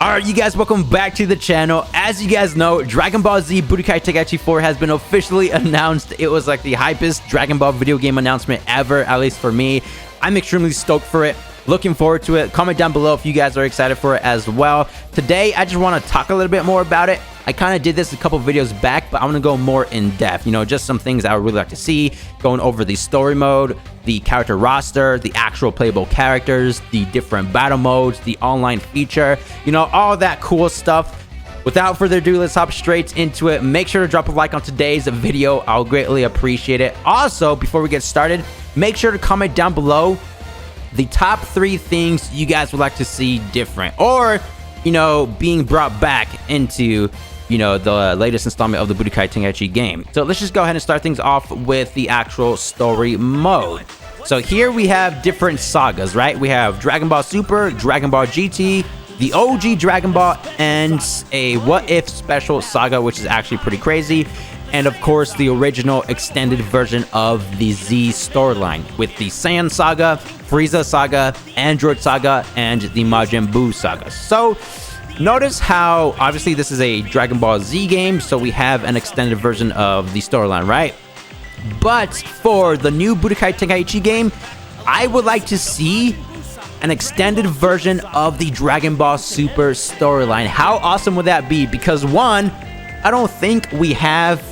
Alright, you guys, welcome back to the channel. As you guys know, Dragon Ball Z Budokai Tenkaichi 4 has been officially announced. It was like the hypest Dragon Ball video game announcement ever, at least for me. I'm extremely stoked for it. Looking forward to it. Comment down below if you guys are excited for it as well. Today, I just want to talk a little bit more about it. I kind of did this a couple videos back, but I'm going to go more in depth. You know, just some things I would really like to see. Going over the story mode, the character roster, the actual playable characters, the different battle modes, the online feature, you know, all that cool stuff. Without further ado, let's hop straight into it. Make sure to drop a like on today's video. I'll greatly appreciate it. Also, before we get started, make sure to comment down below the top 3 things you guys would like to see different, or, you know, being brought back into, you know, the latest installment of the Budokai Tenkaichi game. So let's just go ahead and start things off with the actual story mode. So here we have different sagas, right? We have Dragon Ball Super, Dragon Ball GT, the OG Dragon Ball, and a What If special saga, which is actually pretty crazy. And of course, the original extended version of the Z storyline with the Saiyan saga, Frieza saga, Android saga, and the Majin Buu saga. So notice how obviously this is a Dragon Ball Z game, so we have an extended version of the storyline, right? But for the new Budokai Tenkaichi game, I would like to see an extended version of the Dragon Ball Super storyline. How awesome would that be? Because one, I don't think we have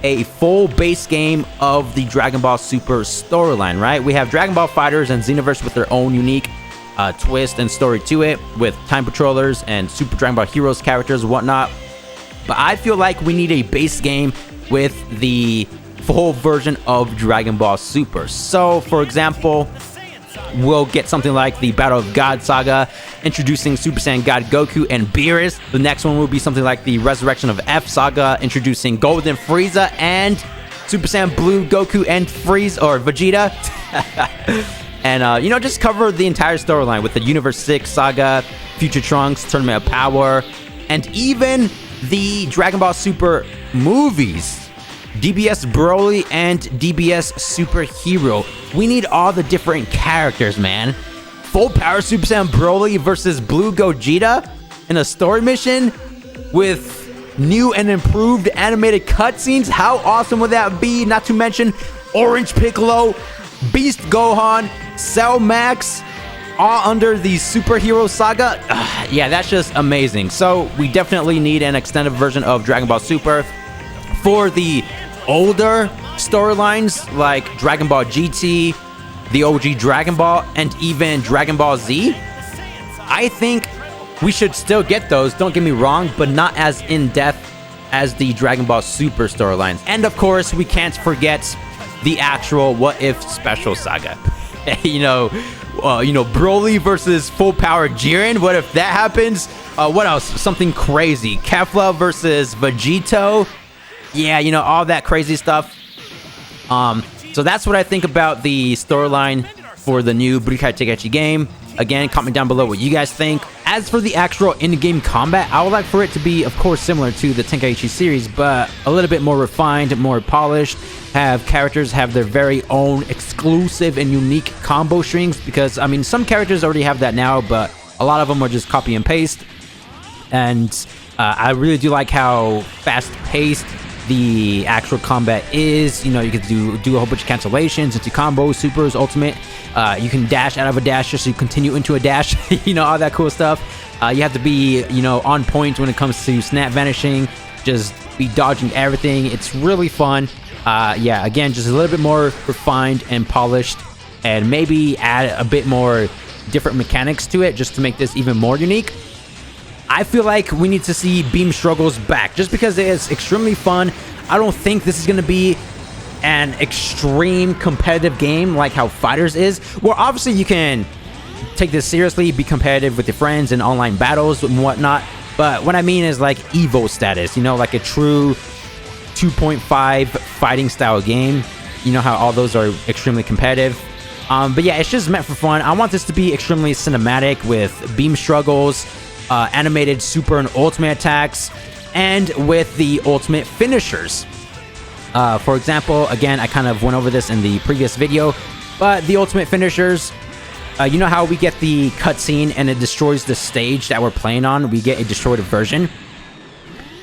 a full base game of the Dragon Ball Super storyline, right? We have Dragon Ball Fighters and Xenoverse with their own unique twist and story to it, with Time Patrollers and Super Dragon Ball Heroes characters and whatnot. But I feel like we need a base game with the full version of Dragon Ball Super. So, for example, we'll get something like the Battle of God saga, introducing Super Saiyan God Goku and Beerus. The next one will be something like the Resurrection of F saga, introducing Golden Frieza and Super Saiyan Blue Goku and Vegeta. And, you know, just cover the entire storyline with the Universe 6 saga, Future Trunks, Tournament of Power, and even the Dragon Ball Super movies. DBS Broly and DBS Super Hero. We need all the different characters, man. Full Power Super Saiyan Broly versus Blue Gogeta in a story mission with new and improved animated cutscenes. How awesome would that be? Not to mention Orange Piccolo, Beast Gohan, Cell Max, all under the Superhero saga. Yeah, that's just amazing. So we definitely need an extended version of Dragon Ball Super. For the older storylines like Dragon Ball GT, the OG Dragon Ball, and even Dragon Ball Z, I think we should still get those, don't get me wrong, but not as in-depth as the Dragon Ball Super storylines. And of course, we can't forget the actual What If special saga. you know, Broly versus Full Power Jiren. What if that happens? What else? Something crazy. Kefla versus Vegito. Yeah, you know, all that crazy stuff. So that's what I think about the storyline for the new Budokai Tenkaichi game. Again, comment down below what you guys think. As for the actual in-game combat, I would like for it to be, of course, similar to the Tenkaichi series, but a little bit more refined, more polished. Have characters have their very own exclusive and unique combo strings, because, I mean, some characters already have that now, but a lot of them are just copy and paste. And I really do like how fast-paced the actual combat is. You know, you can do a whole bunch of cancellations into combos, supers, ultimate. You can dash out of a dash just to continue into a dash. You know, all that cool stuff. You have to be, you know, on point when it comes to snap vanishing. Just be dodging everything. It's really fun. Yeah, again, just a little bit more refined and polished, and maybe add a bit more different mechanics to it just to make this even more unique. I feel like we need to see Beam Struggles back, just because it is extremely fun. I don't think this is going to be an extreme competitive game like how Fighters is. Well, obviously you can take this seriously, be competitive with your friends in online battles and whatnot. But what I mean is like Evo status, you know, like a true 2.5 fighting style game. You know how all those are extremely competitive. But yeah, it's just meant for fun. I want this to be extremely cinematic with Beam Struggles, animated super and ultimate attacks, and with the ultimate finishers. For example, again, I kind of went over this in the previous video, but the ultimate finishers You know how we get the cutscene and it destroys the stage that we're playing on? We get a destroyed version.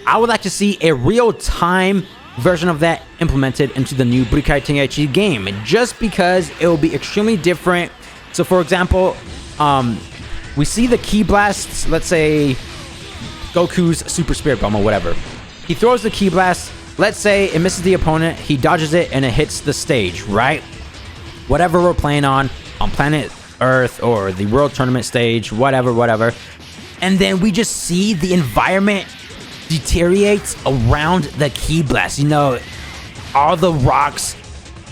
I would like to see a real-time version of that implemented into the new Budokai Tenkaichi game, just because it will be extremely different. So, for example, we see the ki blasts, let's say Goku's Super Spirit Bomb or whatever. He throws the ki blast, let's say it misses the opponent, he dodges it, and it hits the stage, right? Whatever we're playing on planet Earth or the World Tournament stage, whatever. And then we just see the environment deteriorates around the ki blast. You know, all the rocks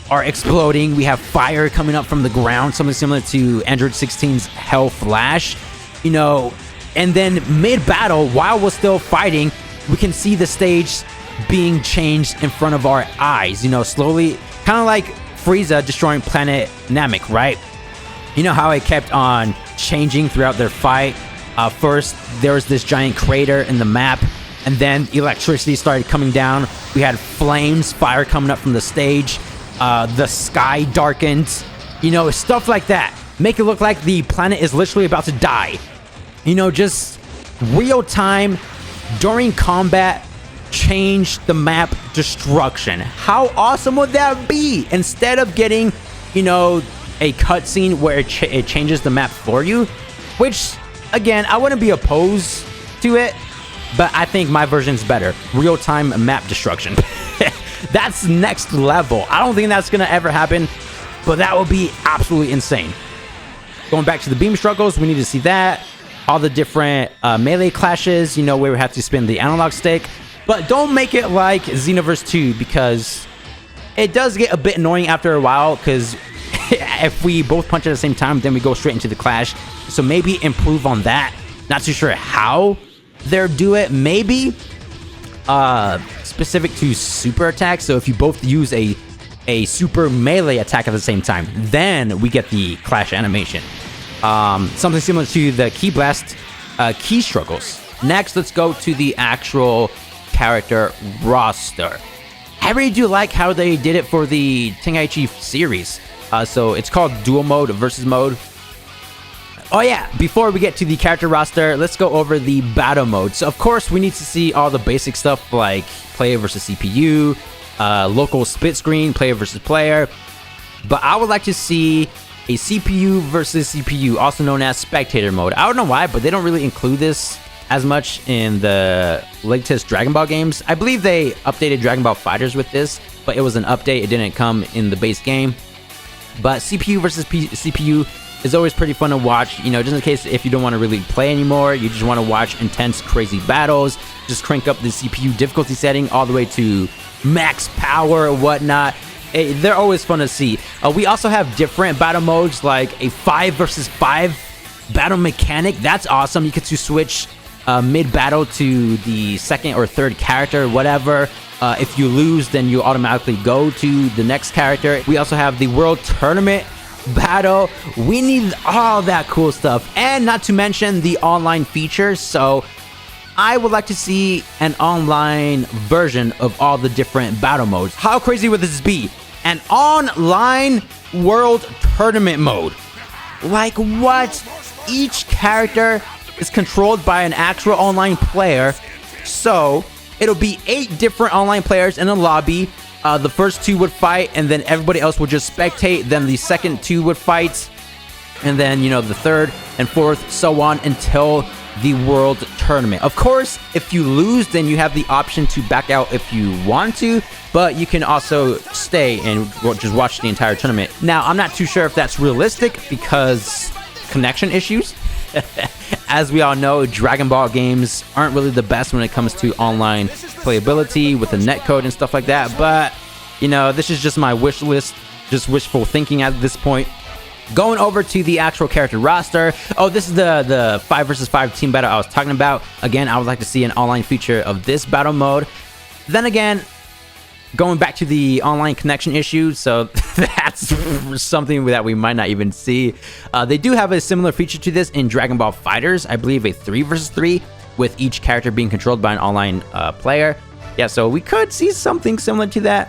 are exploding. We have fire coming up from the ground, something similar to Android 16's Hell Flash. You know, and then mid-battle, while we're still fighting, we can see the stage being changed in front of our eyes. You know, slowly, kind of like Frieza destroying planet Namek, right? You know how it kept on changing throughout their fight? First, there was this giant crater in the map, and then electricity started coming down. We had flames, fire coming up from the stage. The sky darkened. You know, stuff like that. Make it look like the planet is literally about to die. You know, just real time, during combat, change the map destruction. How awesome would that be? Instead of getting, you know, a cutscene where it changes the map for you, which, again, I wouldn't be opposed to it, but I think my version's better. Real-time map destruction. That's next level. I don't think that's gonna ever happen, but that would be absolutely insane. Going back to the beam struggles, we need to see that. All the different melee clashes, you know, where we have to spin the analog stick. But don't make it like Xenoverse 2, because it does get a bit annoying after a while, because if we both punch at the same time, then we go straight into the clash. So maybe improve on that. Not too sure how they'll do it. Maybe specific to super attacks. So if you both use a super melee attack at the same time, then we get the clash animation. Something similar to the ki blast key struggles. Next, let's go to the actual character roster. I really do like how they did it for the Tenkaichi series. So it's called dual mode versus mode. Oh yeah, before we get to the character roster, let's go over the battle mode. So of course we need to see all the basic stuff like player versus CPU, local split screen, player versus player. But I would like to see a CPU versus CPU, also known as spectator mode. I don't know why, but they don't really include this as much in the latest Dragon Ball games. I believe they updated Dragon Ball FighterZ with this, but it was an update. It didn't come in the base game. But CPU versus CPU is always pretty fun to watch, you know, just in case if you don't want to really play anymore, you just want to watch intense, crazy battles, just crank up the CPU difficulty setting all the way to max power or whatnot. They're always fun to see. We also have different battle modes, like a 5 versus 5 battle mechanic. That's awesome. You get to switch mid-battle to the second or third character, whatever. If you lose, then you automatically go to the next character. We also have the World Tournament battle. We need all that cool stuff, and not to mention the online features. So I would like to see an online version of all the different battle modes. How crazy would this be? An online World Tournament mode. Like what? Each character is controlled by an actual online player. So it'll be 8 different online players in a lobby. The first 2 would fight, and then everybody else would just spectate. Then the second 2 would fight, and then, you know, the third and fourth, so on until the World Tournament. Of course, if you lose, then you have the option to back out if you want to, but you can also stay and just watch the entire tournament. Now, I'm not too sure if that's realistic because connection issues. As we all know, Dragon Ball games aren't really the best when it comes to online playability with the netcode and stuff like that. But, you know, this is just my wish list, just wishful thinking at this point. Going over to the actual character roster. Oh, this is the 5 versus 5 team battle I was talking about. Again, I would like to see an online feature of this battle mode. Then again, going back to the online connection issue, so that's something that we might not even see. They do have a similar feature to this in Dragon Ball FighterZ. I believe a 3 versus 3 with each character being controlled by an online player. Yeah, so we could see something similar to that.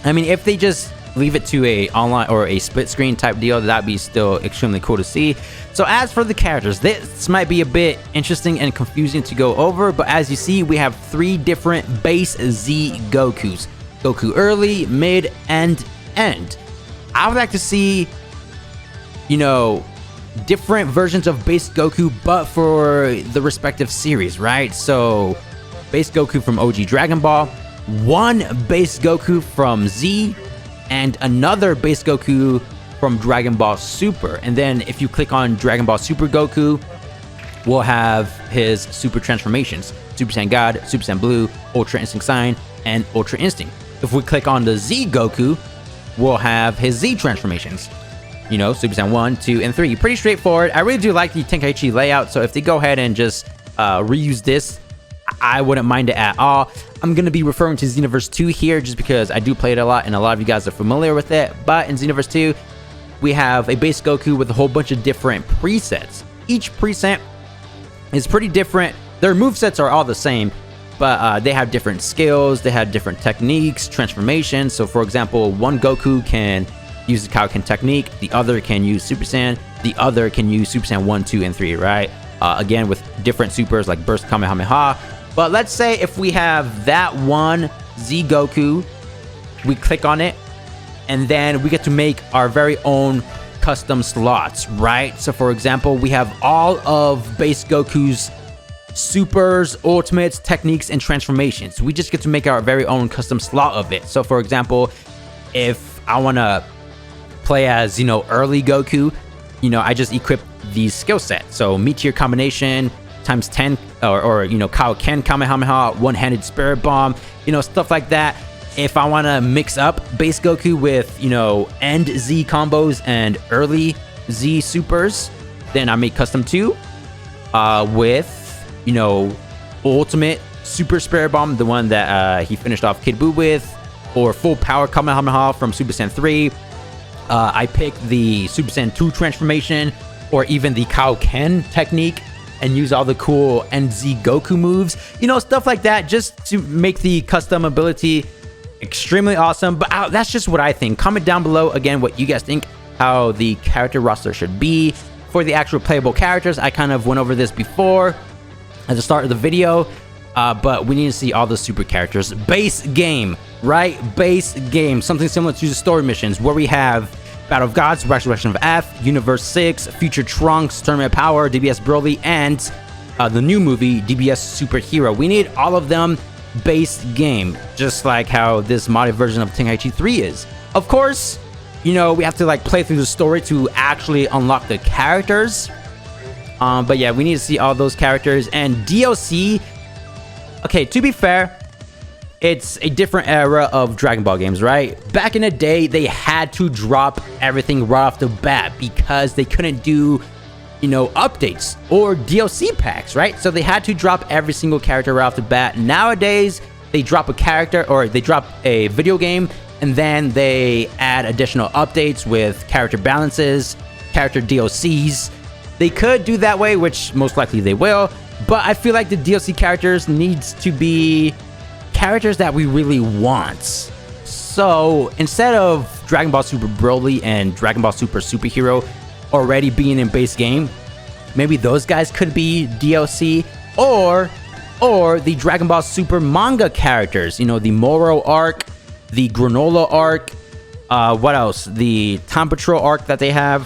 I mean, if they just leave it to a online or a split screen type deal, that'd be still extremely cool to see. So as for the characters, this might be a bit interesting and confusing to go over, but as you see, we have 3 different base Z Gokus: Goku early, mid, and end. I would like to see, you know, different versions of base Goku, but for the respective series, right? So base Goku from OG Dragon Ball, one base Goku from Z, and another base Goku from Dragon Ball Super. And then if you click on Dragon Ball Super Goku, we'll have his super transformations: Super Saiyan God, Super Saiyan Blue, Ultra Instinct Sign, and Ultra Instinct. If we click on the Z Goku, we'll have his Z transformations. You know, Super Saiyan 1, 2, and 3. Pretty straightforward. I really do like the Tenkaichi layout, so if they go ahead and just reuse this, I wouldn't mind it at all. I'm going to be referring to Xenoverse 2 here just because I do play it a lot and a lot of you guys are familiar with it. But in Xenoverse 2, we have a base Goku with a whole bunch of different presets. Each preset is pretty different. Their movesets are all the same, but they have different skills, they have different techniques, transformations. So for example, one Goku can use the Kaioken technique, the other can use Super Saiyan, the other can use Super Saiyan 1, 2, and 3, right? Again, with different supers like Burst Kamehameha. But let's say if we have that one Z Goku, we click on it, and then we get to make our very own custom slots, right? So for example, we have all of base Goku's supers, ultimates, techniques, and transformations. We just get to make our very own custom slot of it. So for example, if I want to play as, you know, early Goku, you know, I just equip these skill sets. So Meteor Combination times 10, or you know, Kaioken Kamehameha, one-handed Spirit Bomb, you know, stuff like that. If I want to mix up base Goku with, you know, end Z combos and early Z supers, then I make custom 2 with, you know, ultimate Super Spirit Bomb, the one that he finished off Kid Buu with, or full power Kamehameha from Super Saiyan 3. I pick the Super Saiyan 2 transformation, or even the Kaioken technique, and use all the cool NZ Goku moves, you know, stuff like that, just to make the custom ability extremely awesome. But that's just what I think. Comment down below again what you guys think, how the character roster should be for the actual playable characters. I kind of went over this before at the start of the video, but we need to see all the super characters. Base game, right? Base game, something similar to the story missions, where we have Battle of Gods, Resurrection of F, Universe 6, Future Trunks, Tournament of Power, DBS Broly, and the new movie, DBS Superhero. We need all of them base game, just like how this modded version of Tenkaichi 3 is. Of course, you know, we have to like play through the story to actually unlock the characters. But yeah, we need to see all those characters. And DLC, okay, to be fair, it's a different era of Dragon Ball games, right? Back in the day, they had to drop everything right off the bat because they couldn't do, you know, updates or DLC packs, right? So they had to drop every single character right off the bat. Nowadays, they drop a character, or they drop a video game, and then they add additional updates with character balances, character DLCs. They could do that way, which most likely they will, but I feel like the DLC characters needs to be characters that we really want. So instead of Dragon Ball Super Broly and Dragon Ball Super Superhero already being in base game, maybe those guys could be DLC, or the Dragon Ball Super manga characters, you know, the Moro arc, the Granola arc, what else, the Time Patrol arc that they have,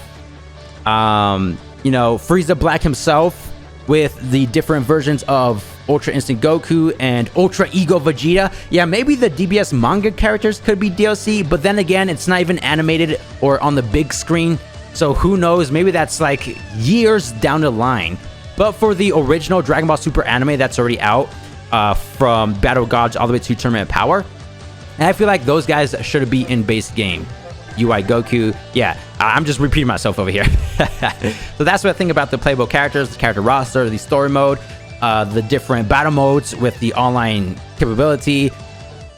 you know, Frieza Black himself with the different versions of Ultra Instinct Goku and Ultra Ego Vegeta. Yeah, maybe the DBS manga characters could be DLC, but then again, it's not even animated or on the big screen, so who knows, maybe that's like years down the line. But for the original Dragon Ball Super anime that's already out, from Battle of Gods all the way to Tournament of Power, and I feel like those guys should be in base game. UI Goku, yeah, I'm just repeating myself over here. So that's what I think about the playable characters, the character roster, the story mode, the different battle modes with the online capability.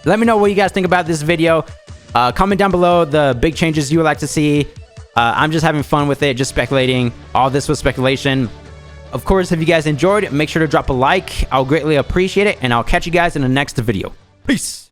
Let me know what you guys think about this video. Comment down below the big changes you would like to see. I'm just having fun with it, just speculating. All this was speculation. Of course, if you guys enjoyed, make sure to drop a like. I'll greatly appreciate it, and I'll catch you guys in the next video. Peace!